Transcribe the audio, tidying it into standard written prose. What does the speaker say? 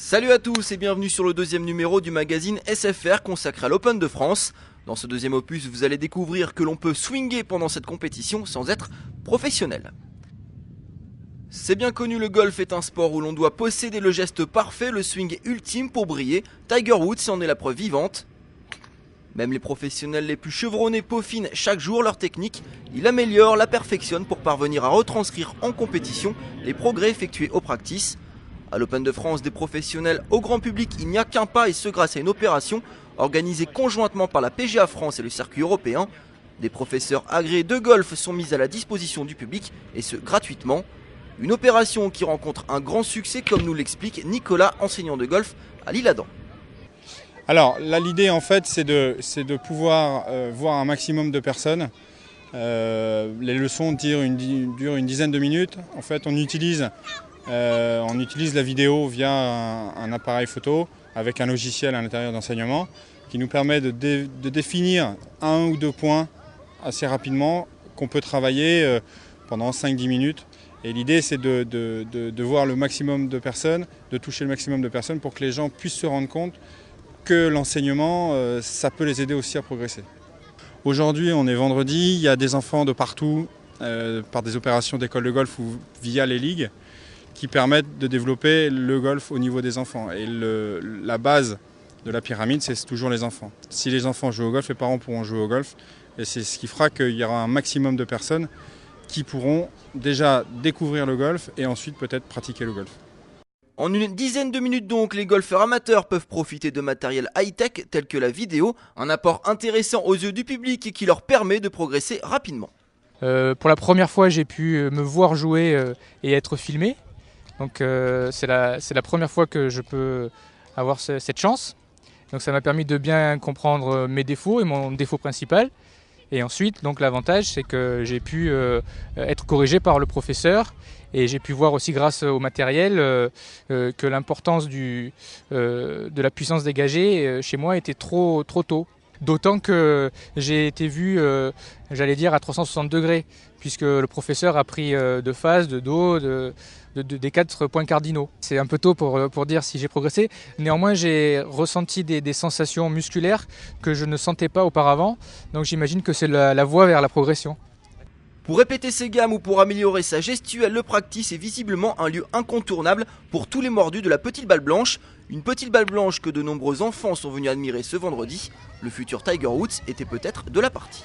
Salut à tous et bienvenue sur le deuxième numéro du magazine SFR consacré à l'Open de France. Dans ce deuxième opus, vous allez découvrir que l'on peut swinger pendant cette compétition sans être professionnel. C'est bien connu, le golf est un sport où l'on doit posséder le geste parfait, le swing ultime pour briller. Tiger Woods en est la preuve vivante. Même les professionnels les plus chevronnés peaufinent chaque jour leur technique. Ils améliorent, la perfectionnent pour parvenir à retranscrire en compétition les progrès effectués au practice. À l'Open de France, des professionnels au grand public, il n'y a qu'un pas, et ce grâce à une opération organisée conjointement par la PGA France et le circuit européen. Des professeurs agréés de golf sont mis à la disposition du public, et ce gratuitement. Une opération qui rencontre un grand succès, comme nous l'explique Nicolas, enseignant de golf à l'Isle-Adam. Alors là, l'idée en fait c'est de pouvoir voir un maximum de personnes. Les leçons durent une dizaine de minutes. En fait on utilise la vidéo via un appareil photo avec un logiciel à l'intérieur d'enseignement qui nous permet de définir un ou deux points assez rapidement qu'on peut travailler pendant 5-10 minutes. Et l'idée c'est de voir le maximum de personnes, de toucher le maximum de personnes pour que les gens puissent se rendre compte que l'enseignement, ça peut les aider aussi à progresser. Aujourd'hui, on est vendredi, il y a des enfants de partout, par des opérations d'école de golf ou via les ligues, qui permettent de développer le golf au niveau des enfants. Et la base de la pyramide, c'est toujours les enfants. Si les enfants jouent au golf, les parents pourront jouer au golf. Et c'est ce qui fera qu'il y aura un maximum de personnes qui pourront déjà découvrir le golf et ensuite peut-être pratiquer le golf. En une dizaine de minutes donc, les golfeurs amateurs peuvent profiter de matériel high-tech tel que la vidéo, un apport intéressant aux yeux du public et qui leur permet de progresser rapidement. Pour la première fois, j'ai pu me voir jouer et être filmé. Donc c'est la première fois que je peux avoir cette chance. Donc ça m'a permis de bien comprendre mes défauts et mon défaut principal. Et ensuite, donc l'avantage, c'est que j'ai pu être corrigé par le professeur et j'ai pu voir aussi grâce au matériel que l'importance de la puissance dégagée chez moi était trop tôt. D'autant que j'ai été vu, j'allais dire, à 360 degrés, puisque le professeur a pris de face, de dos, des 4 points cardinaux. C'est un peu tôt pour dire si j'ai progressé. Néanmoins, j'ai ressenti des sensations musculaires que je ne sentais pas auparavant. Donc j'imagine que c'est la voie vers la progression. Pour répéter ses gammes ou pour améliorer sa gestuelle, le practice est visiblement un lieu incontournable pour tous les mordus de la petite balle blanche. Une petite balle blanche que de nombreux enfants sont venus admirer ce vendredi. Le futur Tiger Woods était peut-être de la partie.